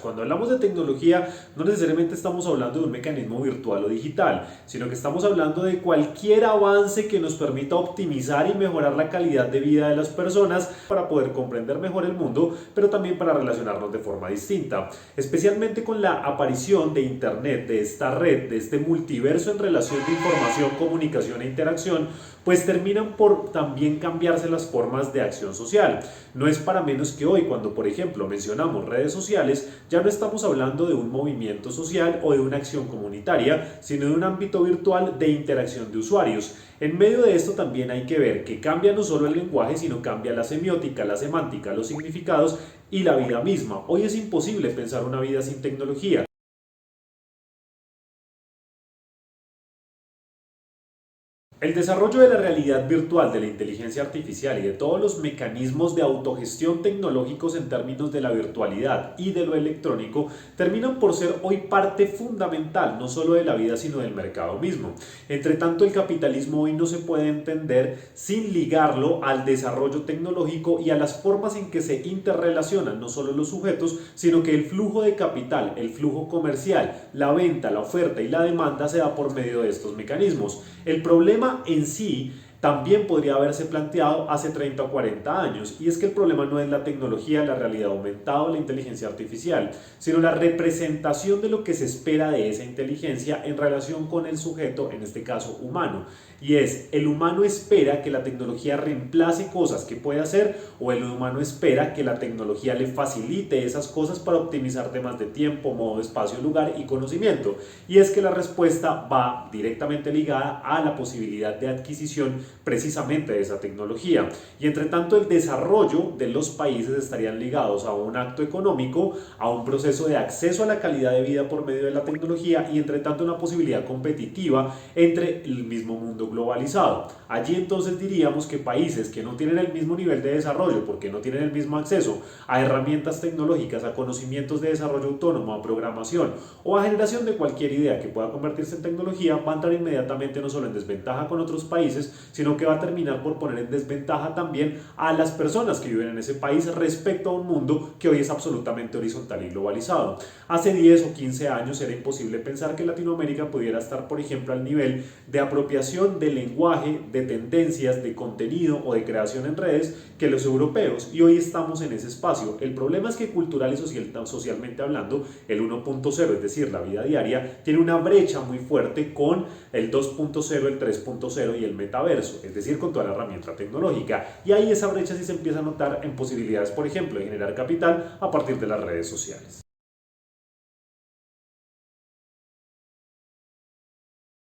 Cuando hablamos de tecnología, no necesariamente estamos hablando de un mecanismo virtual o digital, sino que estamos hablando de cualquier avance que nos permita optimizar y mejorar la calidad de vida de las personas para poder comprender mejor el mundo, pero también para relacionarnos de forma distinta. Especialmente con la aparición de Internet, de esta red, de este multiverso en relación de información, comunicación e interacción, pues terminan por también cambiarse las formas de acción social. No es para menos que hoy, cuando por ejemplo mencionamos redes sociales, ya no estamos hablando de un movimiento social o de una acción comunitaria, sino de un ámbito virtual de interacción de usuarios. En medio de esto también hay que ver que cambia no solo el lenguaje, sino cambia la semiótica, la semántica, los significados y la vida misma. Hoy es imposible pensar una vida sin tecnología. El desarrollo de la realidad virtual, de la inteligencia artificial y de todos los mecanismos de autogestión tecnológicos en términos de la virtualidad y de lo electrónico terminan por ser hoy parte fundamental no solo de la vida sino del mercado mismo. Entre tanto, el capitalismo hoy no se puede entender sin ligarlo al desarrollo tecnológico y a las formas en que se interrelacionan no solo los sujetos, sino que el flujo de capital, el flujo comercial, la venta, la oferta y la demanda se da por medio de estos mecanismos. El problema en sí también podría haberse planteado hace 30 o 40 años, y es que el problema no es la tecnología, la realidad aumentada o la inteligencia artificial, sino la representación de lo que se espera de esa inteligencia en relación con el sujeto, en este caso humano. Y es, el humano espera que la tecnología reemplace cosas que puede hacer, o el humano espera que la tecnología le facilite esas cosas para optimizar temas de tiempo, modo, espacio, lugar y conocimiento. Y es que la respuesta va directamente ligada a la posibilidad de adquisición precisamente de esa tecnología. Y entre tanto, el desarrollo de los países estarían ligados a un acto económico, a un proceso de acceso a la calidad de vida por medio de la tecnología y entre tanto una posibilidad competitiva entre el mismo mundo globalizado. Allí entonces diríamos que países que no tienen el mismo nivel de desarrollo porque no tienen el mismo acceso a herramientas tecnológicas, a conocimientos de desarrollo autónomo, a programación o a generación de cualquier idea que pueda convertirse en tecnología, va a entrar inmediatamente no solo en desventaja con otros países, sino que va a terminar por poner en desventaja también a las personas que viven en ese país respecto a un mundo que hoy es absolutamente horizontal y globalizado. Hace 10 o 15 años era imposible pensar que Latinoamérica pudiera estar, por ejemplo, al nivel de apropiación del lenguaje, de tendencias, de contenido o de creación en redes que los europeos, y hoy estamos en ese espacio. El problema es que cultural y socialmente hablando, el 1.0, es decir, la vida diaria, tiene una brecha muy fuerte con el 2.0, el 3.0 y el metaverso, es decir, con toda la herramienta tecnológica. Y ahí esa brecha sí se empieza a notar en posibilidades, por ejemplo, de generar capital a partir de las redes sociales.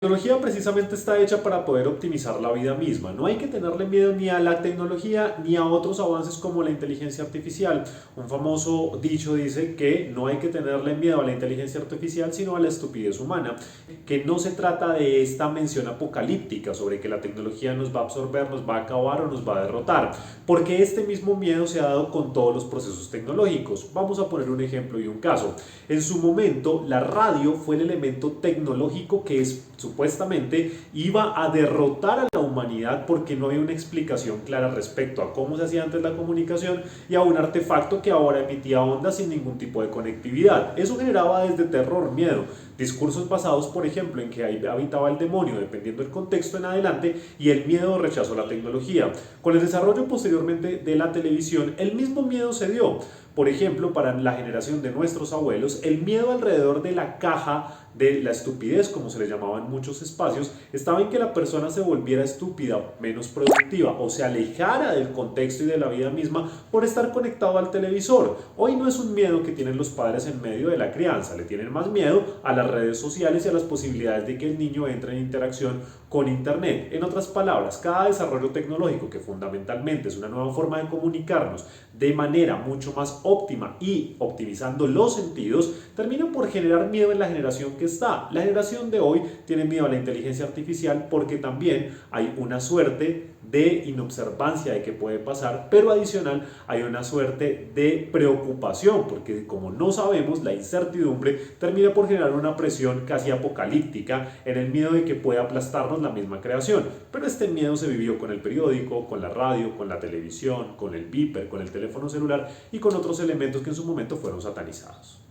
La tecnología precisamente está hecha para poder optimizar la vida misma. No hay que tenerle miedo ni a la tecnología ni a otros avances como la inteligencia artificial. Un famoso dicho dice que no hay que tenerle miedo a la inteligencia artificial sino a la estupidez humana. Que no se trata de esta mención apocalíptica sobre que la tecnología nos va a absorber, nos va a acabar o nos va a derrotar. Porque este mismo miedo se ha dado con todos los procesos tecnológicos. Vamos a poner un ejemplo y un caso. En su momento, la radio fue el elemento tecnológico que supuestamente iba a derrotar a la humanidad porque no había una explicación clara respecto a cómo se hacía antes la comunicación y a un artefacto que ahora emitía ondas sin ningún tipo de conectividad. Eso generaba desde terror, miedo, discursos basados, por ejemplo, en que ahí habitaba el demonio, dependiendo del contexto en adelante, y el miedo o rechazo a la tecnología. Con el desarrollo posteriormente de la televisión, el mismo miedo se dio. Por ejemplo, para la generación de nuestros abuelos, el miedo alrededor de la caja de la estupidez, como se le llamaba en muchos espacios, estaba en que la persona se volviera estúpida, menos productiva o se alejara del contexto y de la vida misma por estar conectado al televisor. Hoy no es un miedo que tienen los padres en medio de la crianza, le tienen más miedo a las redes sociales y a las posibilidades de que el niño entre en interacción con Internet. En otras palabras, cada desarrollo tecnológico que fundamentalmente es una nueva forma de comunicarnos de manera mucho más óptima y optimizando los sentidos, termina por generar miedo en la generación que está. La generación de hoy tiene miedo a la inteligencia artificial porque también hay una suerte de inobservancia de qué puede pasar, pero adicional hay una suerte de preocupación, porque como no sabemos, la incertidumbre termina por generar una presión casi apocalíptica en el miedo de que pueda aplastarnos la misma creación. Pero este miedo se vivió con el periódico, con la radio, con la televisión, con el beeper, con el teléfono celular y con otros elementos que en su momento fueron satanizados.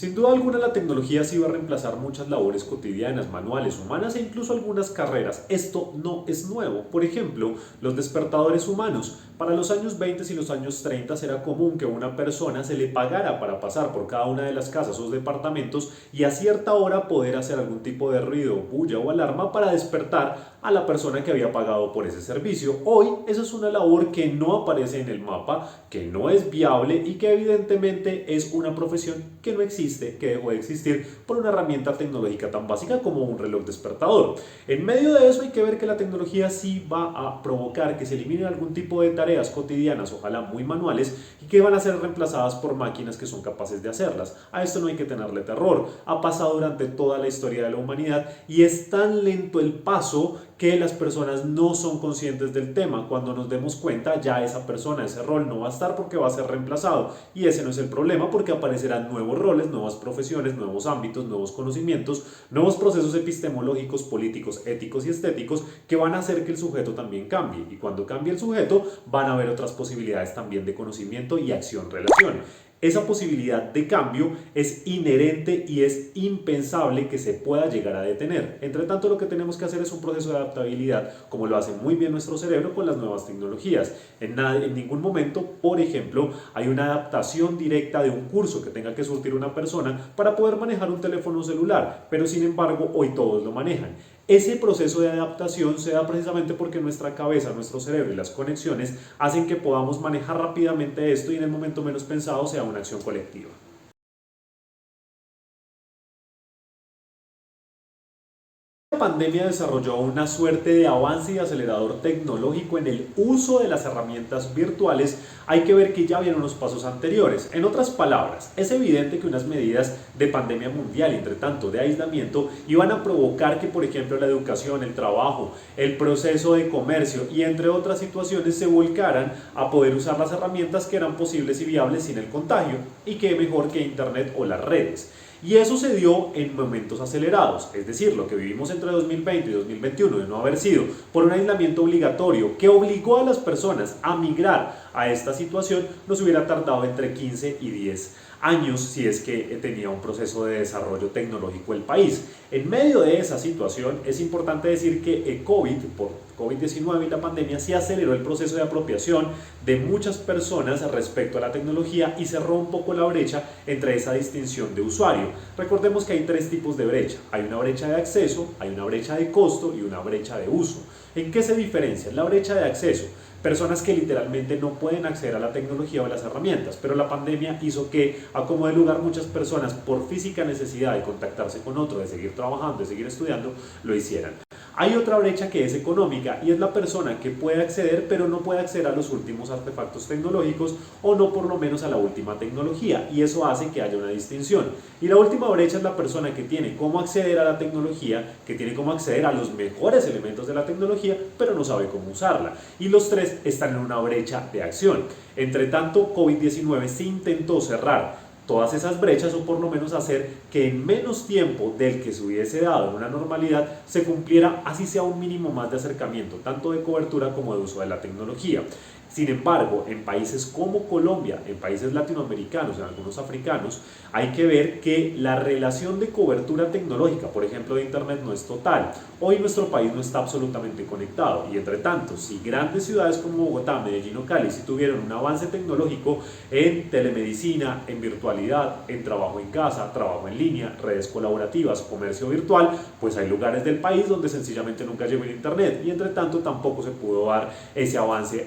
Sin duda alguna la tecnología sí va a reemplazar muchas labores cotidianas, manuales, humanas e incluso algunas carreras. Esto no es nuevo. Por ejemplo, los despertadores humanos. Para los años 20 y los años 30 era común que a una persona se le pagara para pasar por cada una de las casas o departamentos y a cierta hora poder hacer algún tipo de ruido, bulla o alarma para despertar a la persona que había pagado por ese servicio. Hoy esa es una labor que no aparece en el mapa, que no es viable y que evidentemente es una profesión que no existe, que dejó de existir por una herramienta tecnológica tan básica como un reloj despertador. En medio de eso hay que ver que la tecnología sí va a provocar que se eliminen algún tipo de tareas cotidianas, ojalá muy manuales, y que van a ser reemplazadas por máquinas que son capaces de hacerlas. A esto no hay que tenerle terror. Ha pasado durante toda la historia de la humanidad y es tan lento el paso que las personas no son conscientes del tema. Cuando nos demos cuenta, ya esa persona, ese rol no va a estar porque va a ser reemplazado. Y ese no es el problema, porque aparecerán nuevos roles, nuevas profesiones, nuevos ámbitos, nuevos conocimientos, nuevos procesos epistemológicos, políticos, éticos y estéticos que van a hacer que el sujeto también cambie. Y cuando cambie el sujeto, van a haber otras posibilidades también de conocimiento y acción-relación. Esa posibilidad de cambio es inherente y es impensable que se pueda llegar a detener. Entre tanto, lo que tenemos que hacer es un proceso de adaptabilidad, como lo hace muy bien nuestro cerebro con las nuevas tecnologías. En ningún momento, por ejemplo, hay una adaptación directa de un curso que tenga que surtir una persona para poder manejar un teléfono celular, pero sin embargo, hoy todos lo manejan. Ese proceso de adaptación se da precisamente porque nuestra cabeza, nuestro cerebro y las conexiones hacen que podamos manejar rápidamente esto y en el momento menos pensado sea una acción colectiva. La pandemia desarrolló una suerte de avance y acelerador tecnológico en el uso de las herramientas virtuales. Hay que ver que ya vienen unos pasos anteriores. En otras palabras, es evidente que unas medidas de pandemia mundial, entre tanto de aislamiento, iban a provocar que, por ejemplo, la educación, el trabajo, el proceso de comercio y entre otras situaciones se volcaran a poder usar las herramientas que eran posibles y viables sin el contagio. Y qué mejor que Internet o las redes. Y eso se dio en momentos acelerados, es decir, lo que vivimos entre 2020 y 2021 de no haber sido por un aislamiento obligatorio que obligó a las personas a migrar a esta situación, nos hubiera tardado entre 15 y 10 años si es que tenía un proceso de desarrollo tecnológico el país. En medio de esa situación es importante decir que por COVID-19 y la pandemia se aceleró el proceso de apropiación de muchas personas respecto a la tecnología y cerró un poco la brecha entre esa distinción de usuario. Recordemos que hay tres tipos de brecha. Hay una brecha de acceso, hay una brecha de costo y una brecha de uso. ¿En qué se diferencia? La brecha de acceso. Personas que literalmente no pueden acceder a la tecnología o a las herramientas, pero la pandemia hizo que a como de lugar muchas personas por física necesidad de contactarse con otro, de seguir trabajando, de seguir estudiando, lo hicieran. Hay otra brecha que es económica y es la persona que puede acceder pero no puede acceder a los últimos artefactos tecnológicos o no por lo menos a la última tecnología y eso hace que haya una distinción. Y la última brecha es la persona que tiene cómo acceder a la tecnología, que tiene cómo acceder a los mejores elementos de la tecnología pero no sabe cómo usarla. Y los tres están en una brecha de acción. Entre tanto, COVID-19 se intentó cerrar todas esas brechas o por lo menos hacer que en menos tiempo del que se hubiese dado en una normalidad se cumpliera así sea un mínimo más de acercamiento, tanto de cobertura como de uso de la tecnología. Sin embargo, en países como Colombia, en países latinoamericanos, en algunos africanos, hay que ver que la relación de cobertura tecnológica, por ejemplo de Internet, no es total. Hoy nuestro país no está absolutamente conectado y entre tanto, si grandes ciudades como Bogotá, Medellín o Cali si tuvieron un avance tecnológico en telemedicina, en virtualidad, en trabajo en casa, trabajo en línea, redes colaborativas, comercio virtual, pues hay lugares del país donde sencillamente nunca llegó el Internet y entre tanto tampoco se pudo dar ese avance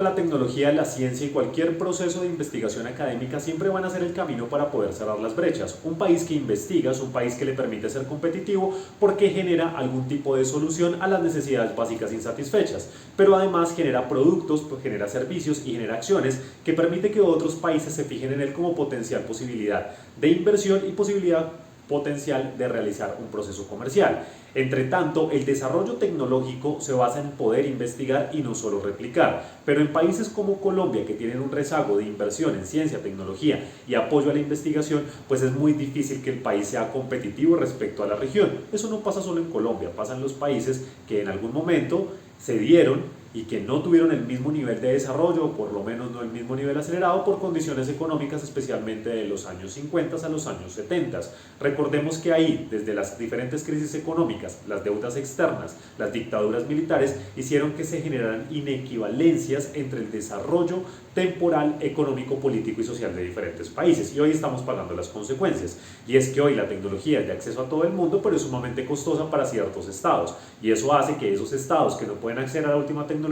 La tecnología, la ciencia y cualquier proceso de investigación académica siempre van a ser el camino para poder cerrar las brechas. Un país que investiga es un país que le permite ser competitivo porque genera algún tipo de solución a las necesidades básicas insatisfechas, pero además genera productos, pues genera servicios y genera acciones que permite que otros países se fijen en él como potencial posibilidad de inversión y posibilidad potencial de realizar un proceso comercial. Entre tanto, el desarrollo tecnológico se basa en poder investigar y no solo replicar, pero en países como Colombia, que tienen un rezago de inversión en ciencia, tecnología y apoyo a la investigación, pues es muy difícil que el país sea competitivo respecto a la región. Eso no pasa solo en Colombia, pasa en los países que en algún momento se dieron y que no tuvieron el mismo nivel de desarrollo, o por lo menos no el mismo nivel acelerado, por condiciones económicas, especialmente de los años 50 a los años 70. Recordemos que ahí, desde las diferentes crisis económicas, las deudas externas, las dictaduras militares, hicieron que se generaran inequivalencias entre el desarrollo temporal, económico, político y social de diferentes países. Y hoy estamos pagando las consecuencias. Y es que hoy la tecnología es de acceso a todo el mundo, pero es sumamente costosa para ciertos estados. Y eso hace que esos estados que no pueden acceder a la última tecnología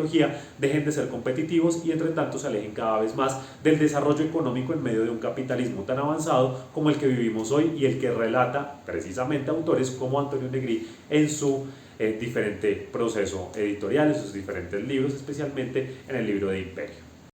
dejen de ser competitivos y entre tanto se alejen cada vez más del desarrollo económico en medio de un capitalismo tan avanzado como el que vivimos hoy y el que relata precisamente autores como Antonio Negri en su diferente proceso editorial, en sus diferentes libros, especialmente en el libro de Imperio.